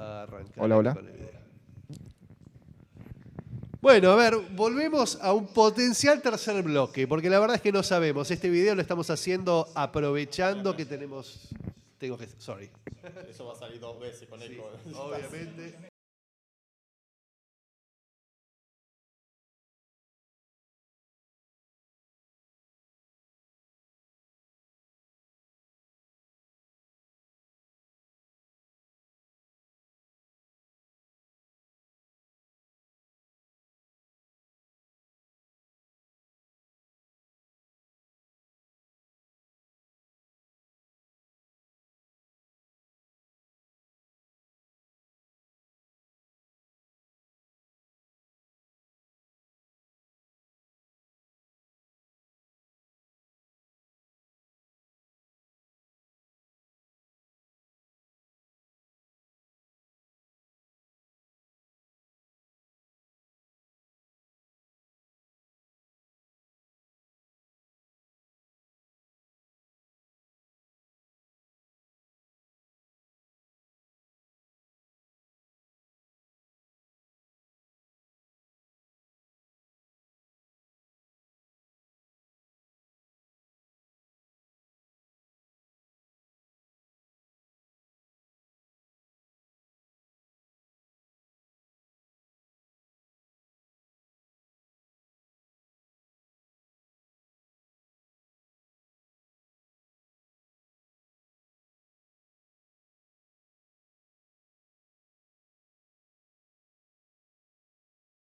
a arrancar Hola, hola. con el video. Bueno, a ver, volvemos a un potencial tercer bloque, porque la verdad es que no sabemos. Este video lo estamos haciendo aprovechando que tenemos... Tengo que... Sorry. Eso va a salir 2 veces con eco. Obviamente.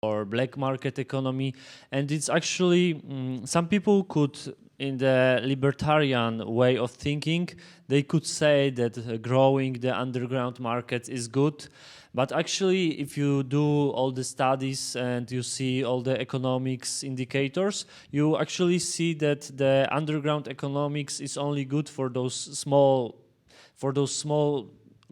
Or black market economy, and it's actually some people could, in the libertarian way of thinking, they could say that growing the underground market is good, but actually if you do all the studies and you see all the economics indicators, you actually see that the underground economics is only good for those small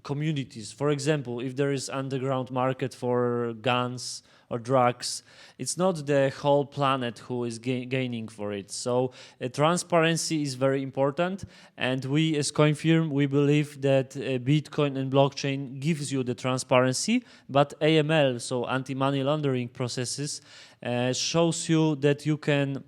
communities. For example, if there is underground market for guns or drugs, it's not the whole planet who is gaining for it. So transparency is very important, and we as coin firm, we believe that Bitcoin and blockchain gives you the transparency, but AML, so anti-money laundering processes, shows you that you can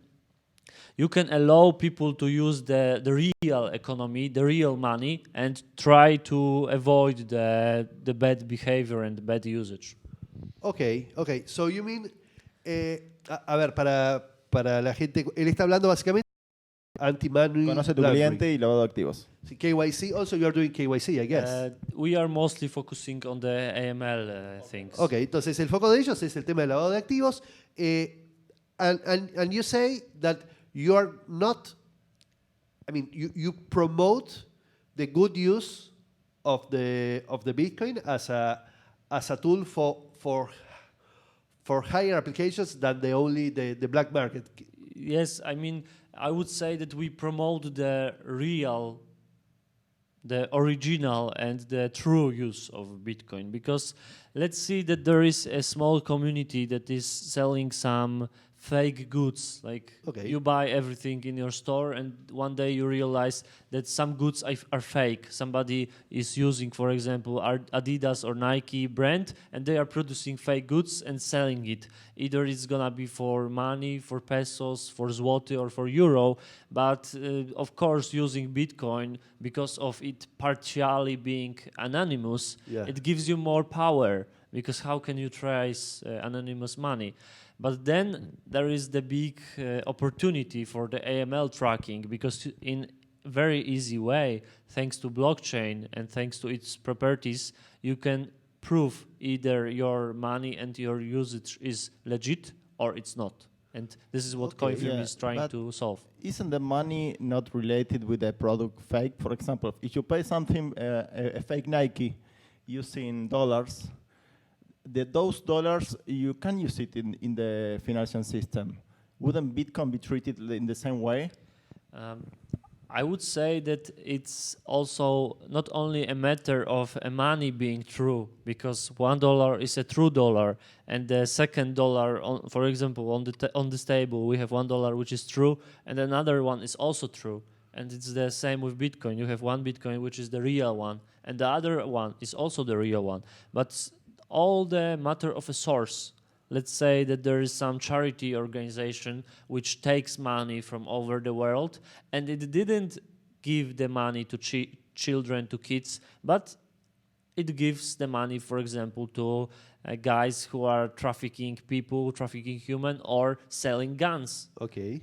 allow people to use the real economy, the real money, and try to avoid the bad behavior and bad usage. Ok. So you mean... a ver, para la gente... Él está hablando básicamente anti-money Conoce tu laundering. cliente y lavado de activos. Sí, KYC, also you are doing KYC, I guess. We are mostly focusing on the AML things. Ok, entonces el foco de ellos es el tema del lavado de activos. And you say that you are not... I mean, you promote the good use of the Bitcoin as a tool for higher applications than the black market. Yes, I mean, I would say that we promote the original and the true use of Bitcoin, because let's see that there is a small community that is selling some fake goods, like you buy everything in your store and one day you realize that some goods are fake. Somebody is using, for example, Adidas or Nike brand, and they are producing fake goods and selling it. Either it's gonna be for money, for pesos, for zloty, or for euro, but of course using Bitcoin, because of it partially being anonymous, it gives you more power, because how can you trace anonymous money? But then there is the big opportunity for the AML tracking, because in very easy way, thanks to blockchain and thanks to its properties, you can prove either your money and your usage is legit or it's not. And this is what CoinFirm is trying to solve. Isn't the money not related with the product fake? For example, if you pay something, a fake Nike using dollars, those dollars, you can use it in the financial system. Wouldn't Bitcoin be treated in the same way? I would say that it's also not only a matter of a money being true, because $1 is a true dollar, and the second dollar, for example, on this table we have $1 which is true, and another one is also true. and it's the same with Bitcoin. You have one Bitcoin, which is the real one, and the other one is also the real one. But all the matter of a source. Let's say that there is some charity organization which takes money from over the world, and it didn't give the money to children, to kids, but it gives the money, for example, to guys who are trafficking people, trafficking human, or selling guns. Okay.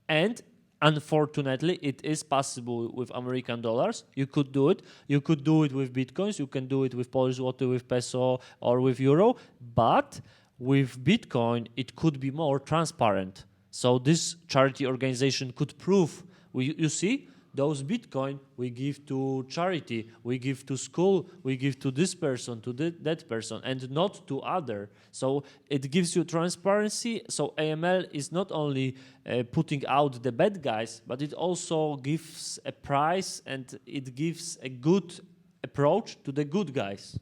And unfortunately, it is possible with American dollars. You could do it. You could do it with Bitcoins. You can do it with Polish zloty, with peso, or with euro. But with Bitcoin, it could be more transparent. So this charity organization could prove, you see, those Bitcoin we give to charity, we give to school, we give to this person, to that person, and not to other. So it gives you transparency. So AML is not only putting out the bad guys, but it also gives a price and it gives a good approach to the good guys.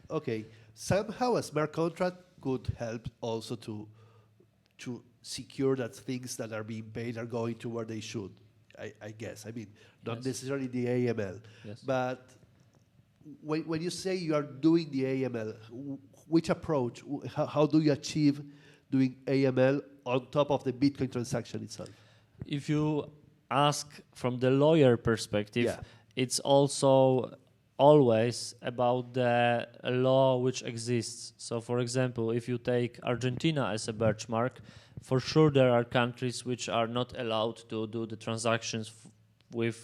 Okay. Somehow a smart contract could help also to secure that things that are being paid are going to where they should. I guess. I mean, not Yes. necessarily the AML, Yes. but when you say you are doing the AML, which approach? How do you achieve doing AML on top of the Bitcoin transaction itself? If you ask from the lawyer perspective, Yeah. it's also always about the law which exists. So, for example, if you take Argentina as a benchmark, for sure there are countries which are not allowed to do the transactions with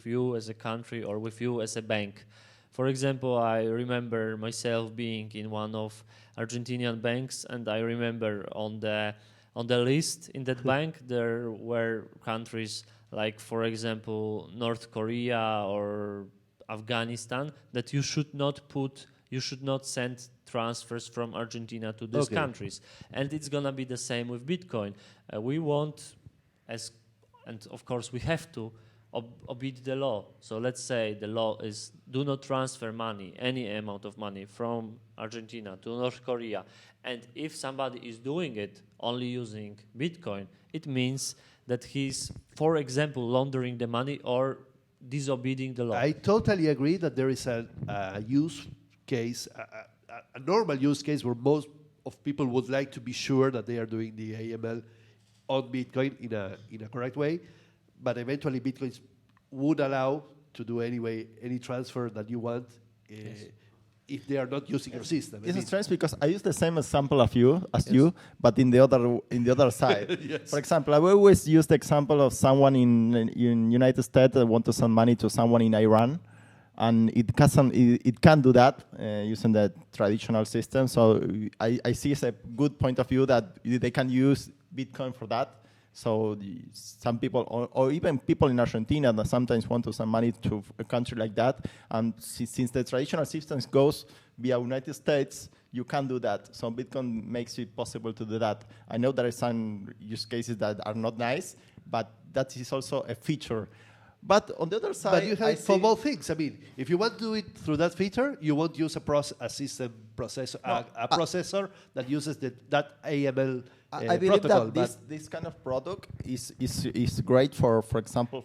you as a country or with you as a bank. For example, I remember myself being in one of Argentinian banks, and I remember on the list in that bank there were countries like, for example, North Korea or Afghanistan, that you should not send transfers from Argentina to these countries. And it's gonna be the same with Bitcoin. We want, and of course we have to, obey the law. So let's say the law is do not transfer money, any amount of money from Argentina to North Korea. And if somebody is doing it only using Bitcoin, it means that he's, for example, laundering the money or disobeying the law. I totally agree that there is a use case, a normal use case where most of people would like to be sure that they are doing the AML on Bitcoin in a correct way, but eventually Bitcoin would allow to do anyway any transfer that you want if they are not using your system. It's strange because I use the same example as you, but in the other side. Yes. For example, I always use the example of someone in United States that want to send money to someone in Iran, and it can't do that using the traditional system. So I see as a good point of view that they can use Bitcoin for that. So some people, or even people in Argentina that sometimes want to send money to a country like that, and since the traditional system goes via United States, you can do that. So Bitcoin makes it possible to do that. I know there are some use cases that are not nice, but that is also a feature. But on the other side, but you have it for both things. I mean, if you want to do it through that feature, you won't use a system processor, a processor that uses that AML I believe protocol. that this kind of product is great for example,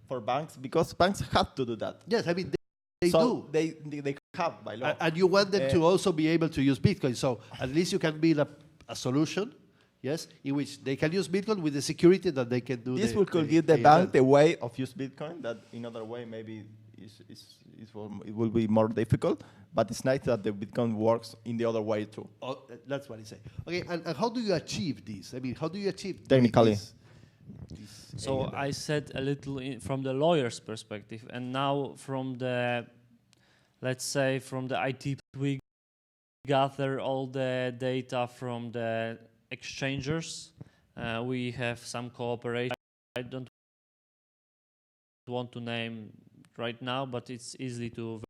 for banks, because banks have to do that. Yes, I mean, they so do. They have by law. And you want them to also be able to use Bitcoin. So at least you can build a solution, yes, in which they can use Bitcoin with the security that they can do. This could give the bank the way of use Bitcoin that in other way maybe it will be more difficult. But it's nice that the Bitcoin works in the other way too. Oh, that's what I say. Okay, and how do you achieve this? I mean, how do you achieve Technically. this So AML? I said a little from the lawyer's perspective, and now from the, let's say, from the IT, we gather all the data from the exchangers. We have some cooperation. I don't want to name right now, but it's easy to.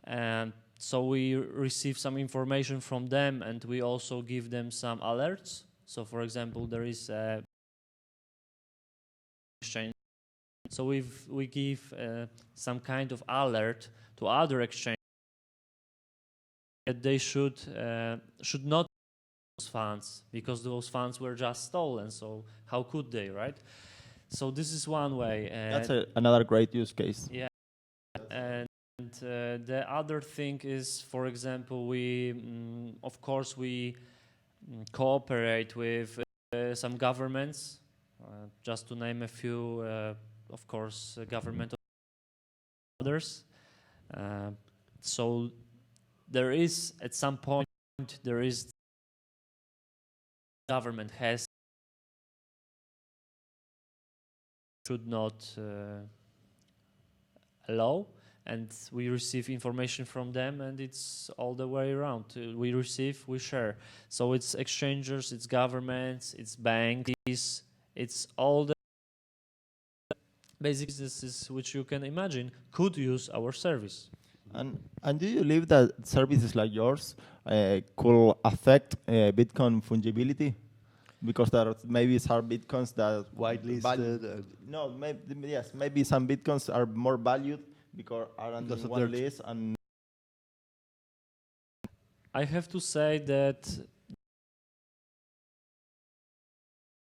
And so we receive some information from them, and we also give them some alerts. So, for example, there is a exchange. So we give some kind of alert to other exchanges that they should not use those funds, because those funds were just stolen. So how could they, right? So this is one way. That's another great use case. Yeah, and the other thing is, for example, we of course we cooperate with some governments. Just to name a few, of course, government others. So there is at some point there is government has should not allow, and we receive information from them, and it's all the way around. We receive, we share. So it's exchangers, it's governments, it's banks, it's all the basic businesses which you can imagine could use our service. And do you believe that services like yours could affect Bitcoin fungibility? Because there are maybe some Bitcoins that whitelisted. No, maybe some Bitcoins are more valued because are on one list. And I have to say that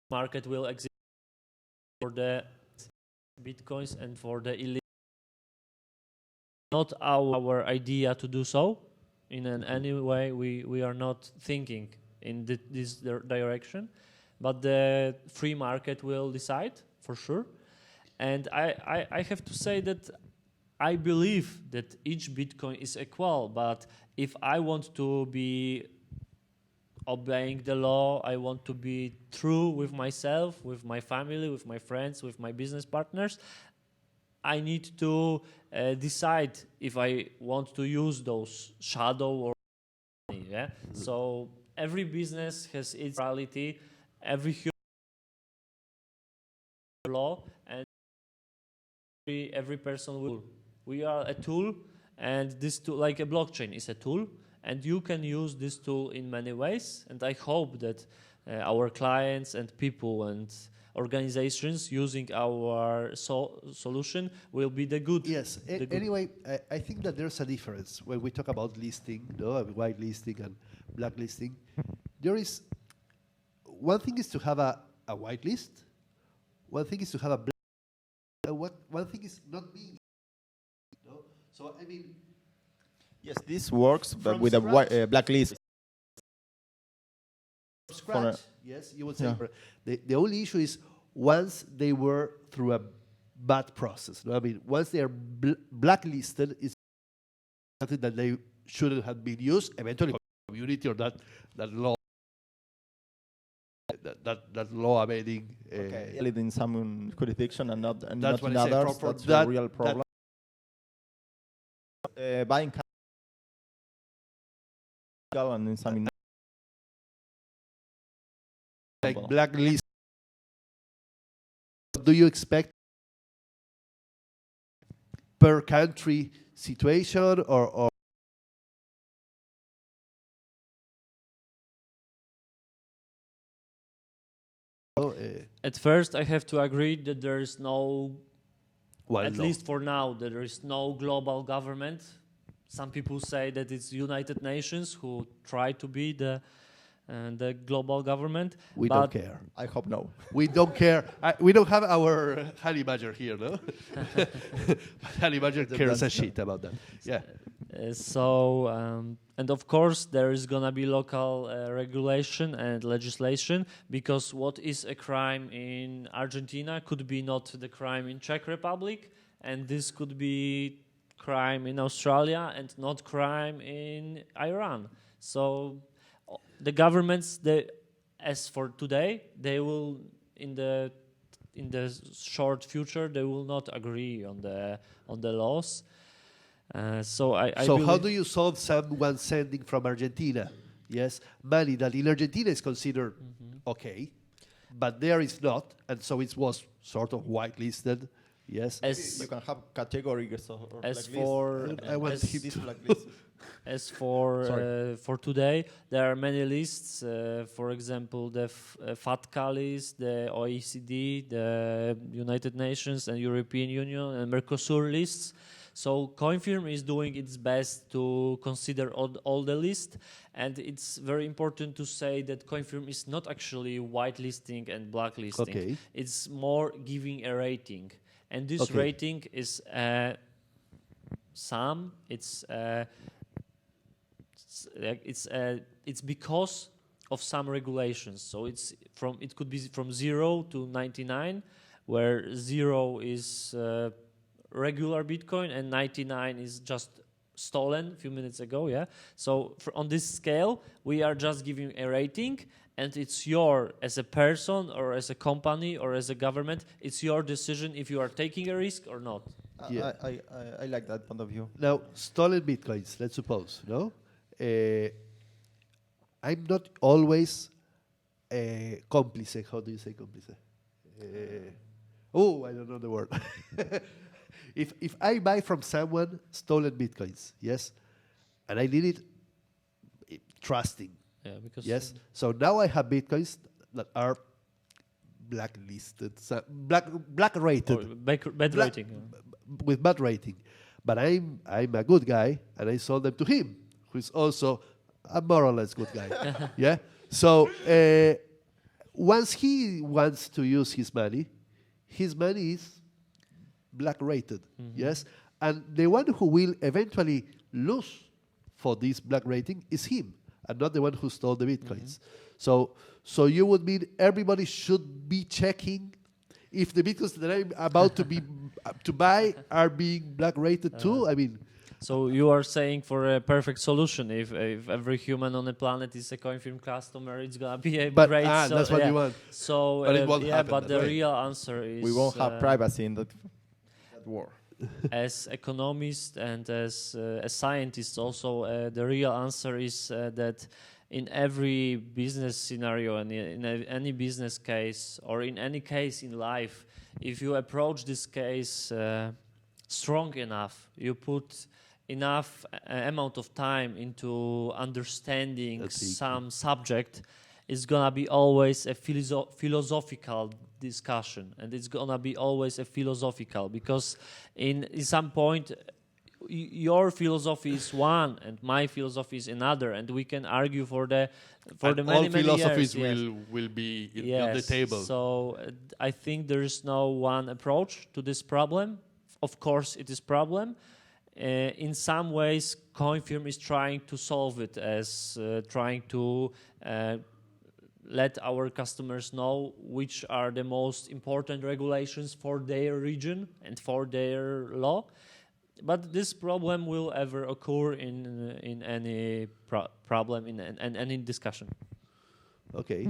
market will exist for the Bitcoins and for the illegal. Not our idea to do so. In any way, we are not thinking in this direction, but the free market will decide for sure. And I have to say that I believe that each Bitcoin is equal, but if I want to be obeying the law, I want to be true with myself, with my family, with my friends, with my business partners, I need to decide if I want to use those shadow or money. Yeah. So every business has its reality, every human law, and every person will. We are a tool, and this tool, like a blockchain, is a tool, and you can use this tool in many ways. And I hope that our clients and people and organizations using our solution will be the good. Yes. Anyway, I think that there's a difference when we talk about listing, white listing and blacklisting. There is one thing is to have a white list. One thing is to have a black. One thing is not being. So I mean. Yes, this works, but with a blacklist. From scratch, yes, you would say. Yeah. The only issue is once they were through a bad process. I mean, once they are blacklisted, it's something that they shouldn't have been used. Eventually, community or that law. That law amending. In some jurisdiction and not in that's others. That's a real problem. Buying and in some like blacklist. Do you expect per country situation or At first, I have to agree that there is no, at least for now, that there is no global government. Some people say that it's United Nations who try to be the global government. We don't care. I hope no. We don't care. We don't have our honey badger here, no? Honey badger cares a shit about that. Yeah. And of course, there is gonna be local regulation and legislation, because what is a crime in Argentina could be not the crime in Czech Republic, and this could be crime in Australia and not crime in Iran. So the governments, as for today, they will in the short future they will not agree on the laws. So how do you solve someone sending from Argentina, yes, money that in Argentina is considered okay, but there is not, and so it was sort of whitelisted, yes. You can have categories or As for today, there are many lists. For example, the FATCA list, the OECD, the United Nations and European Union and Mercosur lists. So CoinFirm is doing its best to consider all the list, and it's very important to say that CoinFirm is not actually whitelisting and blacklisting. Okay. It's more giving a rating, and this Okay. rating is it's because of some regulations. So it could be from 0 to 99, where 0 is regular Bitcoin and 99 is just stolen a few minutes ago. Yeah. So on this scale, we are just giving a rating, and it's your, as a person or as a company or as a government, it's your decision if you are taking a risk or not. Yeah. I like that point of view. Now, stolen bitcoins, let's suppose, no? I'm not always cómplice. How do you say cómplice? I don't know the word. If I buy from someone stolen bitcoins, yes, and I need it trusting, Yeah, because yes. So now I have bitcoins that are blacklisted, black rated. or bad Black- rating. With bad rating, but I'm a good guy, and I sold them to him, who is also a more or less good guy. Yeah. So once he wants to use his money is black rated. Yes, and the one who will eventually lose for this black rating is him, and not the one who stole the bitcoins. So you would mean everybody should be checking if the bitcoins that I'm about to buy are being black rated too. I mean, So you are saying for a perfect solution, if every human on the planet is a CoinFirm customer, it's gonna be a but great. that's what you want. So But it won't happen but that the way. real answer is We won't have privacy in that war. as economists and as scientists also, the real answer is that in every business scenario and in any business case or in any case in life, if you approach this case strong enough, you put enough amount of time into understanding some subject, it's gonna be always a philosophical discussion, and it's gonna be always a philosophical, because in some point your philosophy is one and my philosophy is another, and we can argue for the many all many philosophies years. Yes. will be on the Yes. table. So I think there is no one approach to this problem. Of course, it is problem. In some ways, CoinFirm is trying to solve it, as trying to let our customers know which are the most important regulations for their region and for their law. But this problem will ever occur in any problem in any discussion. Okay.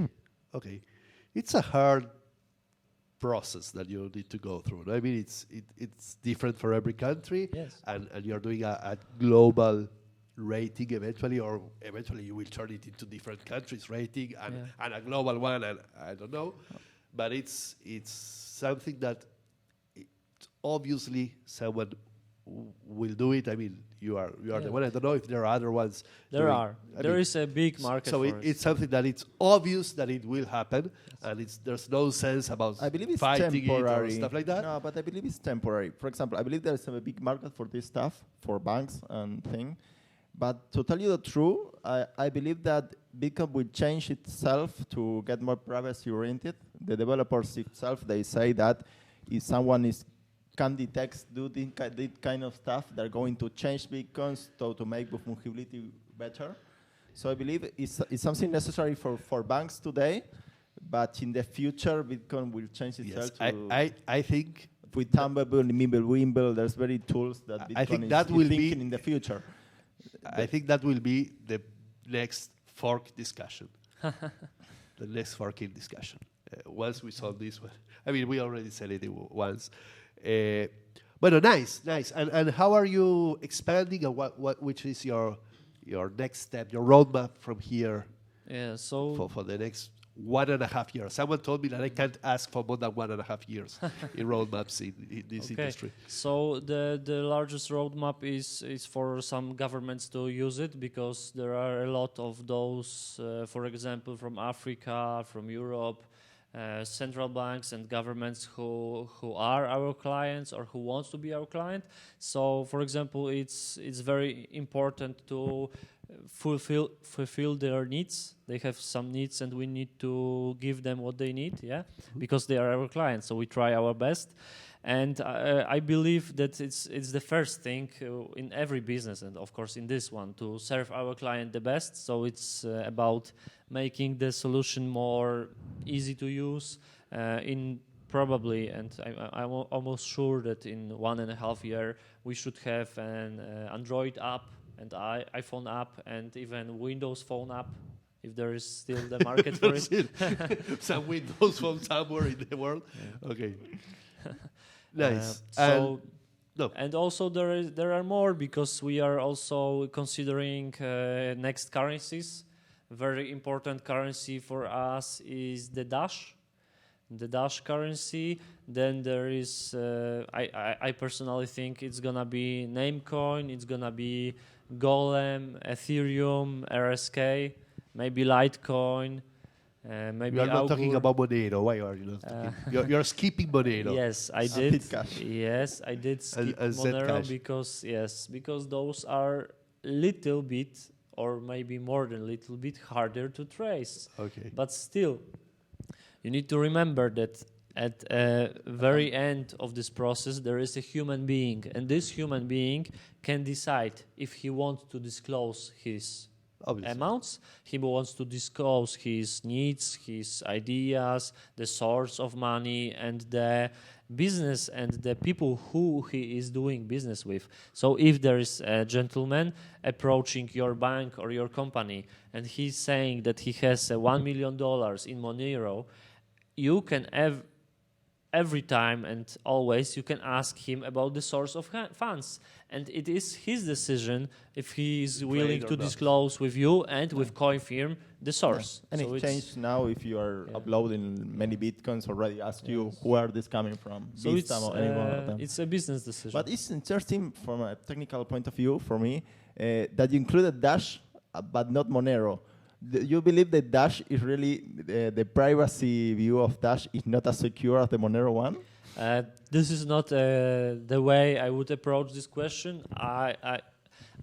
It's a hard process that you need to go through. I mean, it's different for every country, Yes. and you're doing a global rating eventually, or eventually you will turn it into different countries rating and a global one, and I don't know. But it's something that obviously someone will do it. I mean, you are the one. I don't know if there are other ones. There are. There is a big market So for it. it's something that it's obvious that it will happen, and there's no sense about I believe it's fighting temporary. it or stuff like that. No, but I believe it's temporary. For example, I believe there is a big market for this stuff, for banks and thing. But to tell you the truth, I believe that Bitcoin will change itself to get more privacy oriented. The developers itself, they say that if someone can detect, do this kind of stuff, they're going to change Bitcoins to make the fungibility better. So I believe it's something necessary for banks today, but in the future, Bitcoin will change itself. Yes, I think with Tumblr, Mimblewimble, there's very tools that Bitcoin I think is that will thinking be in the future. I think that will be the next fork discussion. The next forking discussion. Once we solve this one. I mean, we already said it once. But nice. And how are you expanding, and which is your next step, your roadmap from here Yeah. So for the next 1.5 years? Someone told me that I can't ask for more than 1.5 years in roadmaps in this industry. So the largest roadmap is for some governments to use it, because there are a lot of those, for example, from Africa, from Europe, central banks and governments who are our clients or who wants to be our client. So, for example, it's very important to fulfill their needs. They have some needs, and we need to give them what they need. Yeah, because they are our clients. So we try our best. And I believe that it's the first thing in every business, and of course in this one, to serve our client the best. So it's about making the solution more easy to use. In probably, and I'm almost sure that in 1.5 years we should have an Android app and iPhone app and even Windows Phone app, if there is still the market for it. Some Windows Phone somewhere in the world. Yeah. Okay. Nice. And also there are more, because we are also considering next currencies. Very important currency for us is the Dash currency. Then there is I personally think it's gonna be Namecoin, it's gonna be Golem, Ethereum, RSK, maybe Litecoin. Maybe you are not talking about Monero. Why are you not talking? You're skipping Monero. Yes, I did. Yes, I did skip Monero because those are little bit, or maybe more than a little bit, harder to trace. Okay. But still, you need to remember that at the very end of this process there is a human being, and this human being can decide if he wants to disclose his amounts, he wants to disclose his needs, his ideas, the source of money, and the business and the people who he is doing business with. So if there is a gentleman approaching your bank or your company and he's saying that he has $1 million in Monero, you can have every time and always you can ask him about the source of funds, and it is his decision if he is willing to disclose with you and with CoinFirm the source. And so exchange now, if you are uploading many bitcoins, already asked you where are this coming from. So it's a business decision. But it's interesting from a technical point of view for me that you included Dash but not Monero. You believe that Dash is really the privacy view of Dash is not as secure as the Monero one? This is not the way I would approach this question. I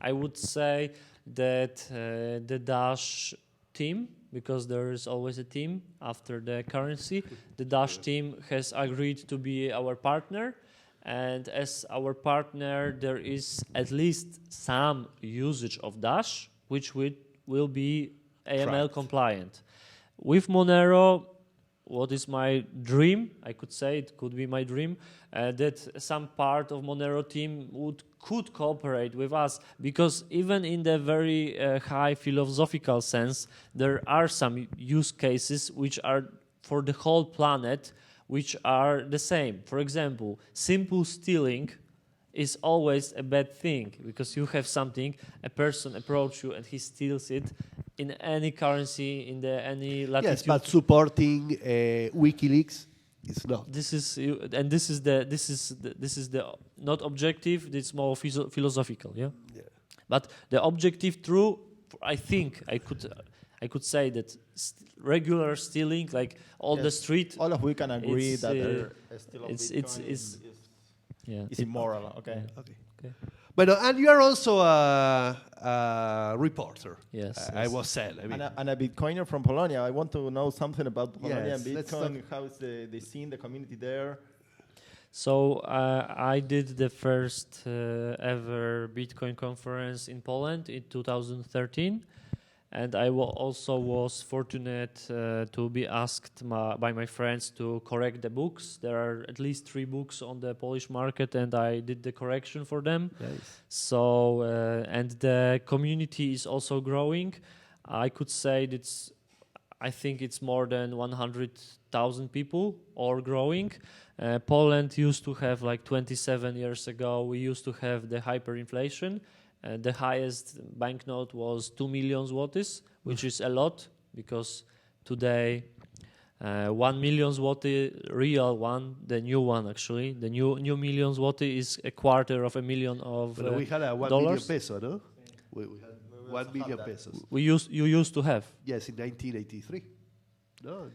would say that the Dash team, because there is always a team after the currency, the Dash team has agreed to be our partner. And as our partner, there is at least some usage of Dash, which will be AML compliant. With Monero, what is my dream? I could say it could be my dream that some part of Monero team could cooperate with us, because even in the very high philosophical sense, there are some use cases which are for the whole planet, which are the same. For example, simple stealing is always a bad thing, because you have something, a person approach you and he steals it in any currency, in any latitude. Yes, but supporting WikiLeaks is not. This is the not objective. It's more philosophical. Yeah. But the objective, true, I think I could say that regular stealing, like all the street. All of we can agree that still it's immoral. Okay. But and you are also a reporter. Yes. I was saying. I mean, and a Bitcoiner from Polonia. I want to know something about Polonia and Bitcoin. How is the scene, the community there? So I did the first ever Bitcoin conference in Poland in 2013. And I also was fortunate to be asked by my friends to correct the books. There are at least 3 books on the Polish market, and I did the correction for them. Nice. So, and the community is also growing. I could say I think it's more than 100,000 people, all growing. Poland used to have, like 27 years ago, we used to have the hyperinflation. The highest banknote was 2 million zlotys, which is a lot, because today 1 million zloty, real one, the new one actually, the new million zloty is a quarter of a million of well, we had a 1 million peso, no? We had 1 million pesos. You used to have. Yes, in 1983. no,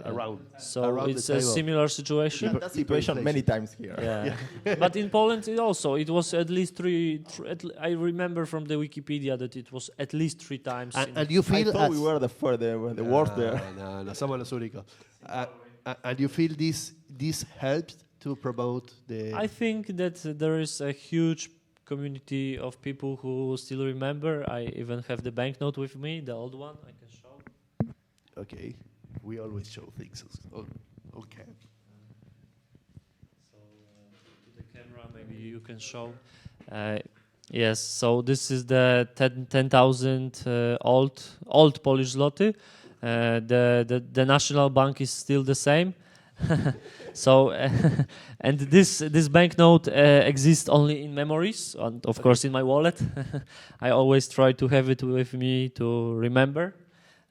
around. So around it's the a table. similar situation. That situation many times here. Yeah. But in Poland it was at least I remember from the Wikipedia that it was at least 3 times. And you I feel thought as we were the worst there. no, somos los únicos. And you feel this helped to promote the. I think that there is a huge community of people who still remember. I even have the banknote with me, the old one I can show. Okay, we always show things on cam. So to the camera, maybe you can show. Yes, so this is the 10,000 old Polish zloty. The national bank is still the same. So and this banknote exists only in memories and of course in my wallet. I always try to have it with me to remember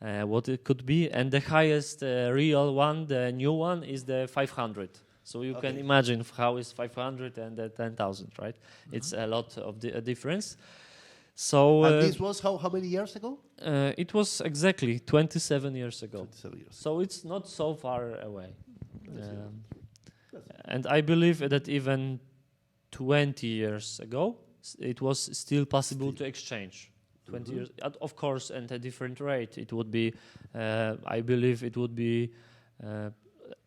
what it could be. And the highest real one, the new one, is the 500. So you can imagine how is 500 and the 10,000, right? It's a lot of a difference. So And this was how many years ago? it was exactly 27 years ago. 27 years. So it's not so far away. And I believe that even 20 years ago, it was still possible to exchange. 20 years, of course, and at a different rate. It would be, I believe, it would be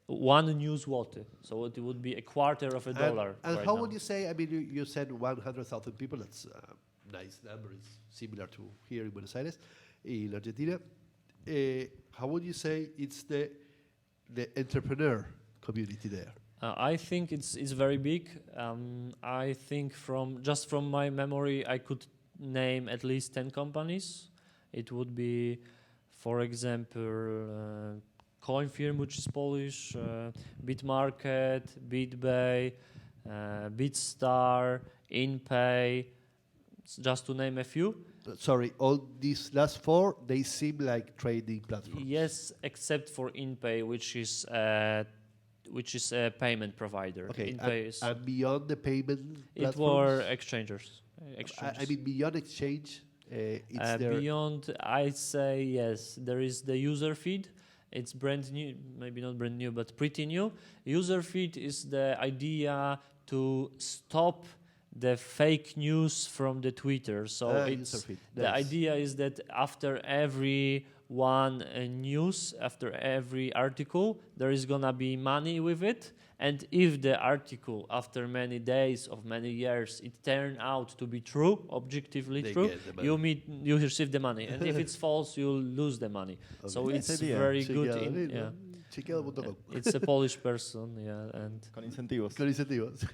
1 new zloty. So it would be a quarter of a dollar. And right how now. would you say? I mean, you said 100,000 people. That's a nice number. It's similar to here in Buenos Aires, in Argentina. How would you say it's the entrepreneur community there? I think it's very big. I think from my memory, I could name at least 10 companies. It would be, for example, CoinFirm, which is Polish, BitMarket, BitBay, BitStar, InPay, just to name a few. Sorry, all these last 4, they seem like trading platforms. Yes, except for InPay, which is a payment provider. Okay, InPay is and beyond the payment it platforms? were exchangers. I mean, beyond exchange, it's there. Beyond, I'd say yes. There is the user feed. It's brand new, maybe not brand new, but pretty new. User feed is the idea to stop the fake news from the Twitter. So User feed. the Nice. idea is that after every news, after every article, there is gonna be money with it. And if the article, after many days of many years, it turned out to be true, objectively They true, get the money. you receive the money. And if it's false, you'll lose the money. So Nice it's idea. very good. Chequeado.com. It's a Polish person, and Con incentivos. Con incentivos.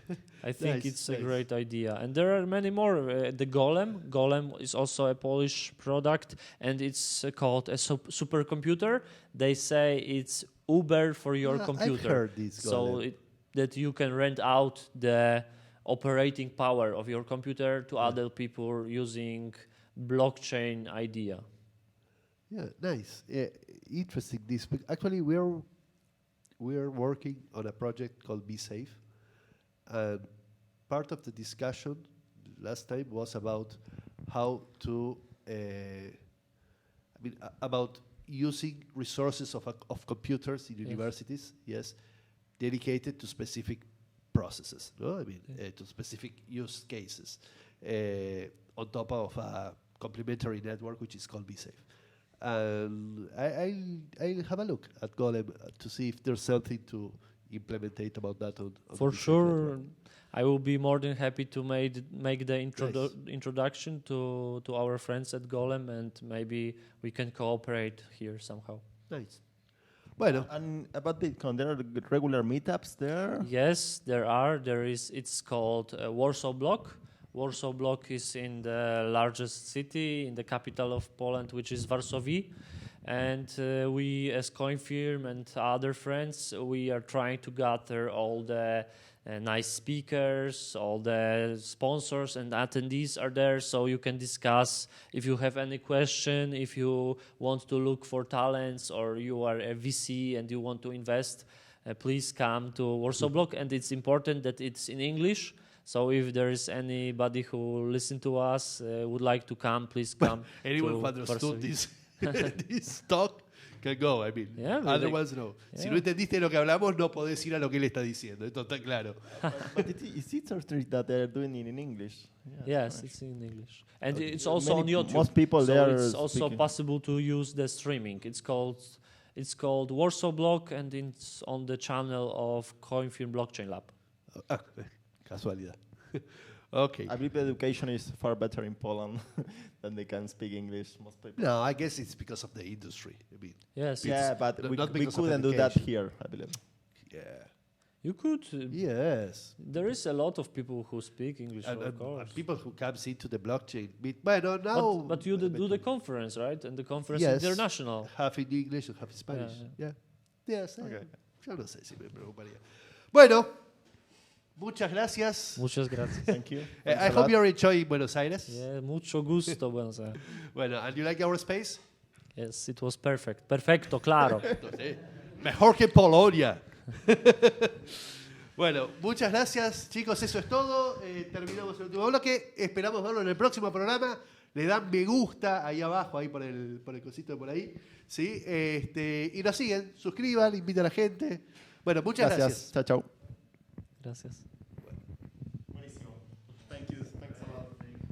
I think Nice, it's a nice. great idea. And there are many more. The Golem is also a Polish product, and it's called a supercomputer. They say it's Uber for your computer. I've heard this. So that you can rent out the operating power of your computer to other people using blockchain idea. Yeah, nice. Interesting. This actually we're working on a project called Be Safe, and part of the discussion last time was about how to, about using resources of computers in universities. Yes, dedicated to specific processes. No, I mean to specific use cases, on top of a complementary network which is called Be Safe. And I'll have a look at Golem to see if there's something to implement about that on For Be Safe sure, network. I will be more than happy to make the Nice. introduction to our friends at Golem, and maybe we can cooperate here somehow. Nice. Bueno, And about Bitcoin, there are regular meetups there. Yes, there are. It's called Warsaw Block. Warsaw Block is in the largest city, in the capital of Poland, which is Warsaw. And we, as CoinFirm and other friends, we are trying to gather all the nice speakers, all the sponsors and attendees are there, so you can discuss if you have any question, if you want to look for talents, or you are a VC and you want to invest, please come to Warsaw Block. And it's important that it's in English. So if there is anybody who listen to us, would like to come, please come. anyone to who understood Warsaw. this this talk can go, I mean. Yeah, but Other like- ones, no. Si yeah. no entendiste lo que hablamos, no podés ir a lo que él está diciendo. Esto está claro. But is it true that they're doing it in English? Yeah, Yes, it's in English, and Okay. it's also on Many- YouTube. most people so there it's are also speaking. possible to use the streaming. It's called Warsaw Block, and it's on the channel of CoinFirm Blockchain Lab. Ah, casualidad. Ok. I believe education is far better in Poland than they can speak English. Most people. No, I guess it's because of the industry. I mean, Yes, Yeah, but not we because of couldn't do that education. here, I believe. yeah. you could. Yes. There is a lot of people who speak English, of And course. people who comes into the blockchain. Bueno, now. But you do the conference, right? And the conference Yes. international. Half in English and half in Spanish. Yeah, Yeah. Yes. Okay. Yo no sé si me preocuparía. Bueno, muchas gracias. Muchas gracias. Thank you. I Thanks a hope lot. you're enjoying Buenos Aires. Yeah, mucho gusto, Buenos Aires. Bueno, and you like our space? Yes, it was perfect. Perfecto, claro. Entonces, mejor que Polonia. Bueno, muchas gracias, chicos. Eso es todo. Terminamos el último bloque. Esperamos verlo en el próximo programa. Le dan me gusta ahí abajo, ahí por el cosito de por ahí. ¿Sí? Y nos siguen, suscriban, invitan a la gente. Bueno, muchas gracias. Chao, chao. Gracias.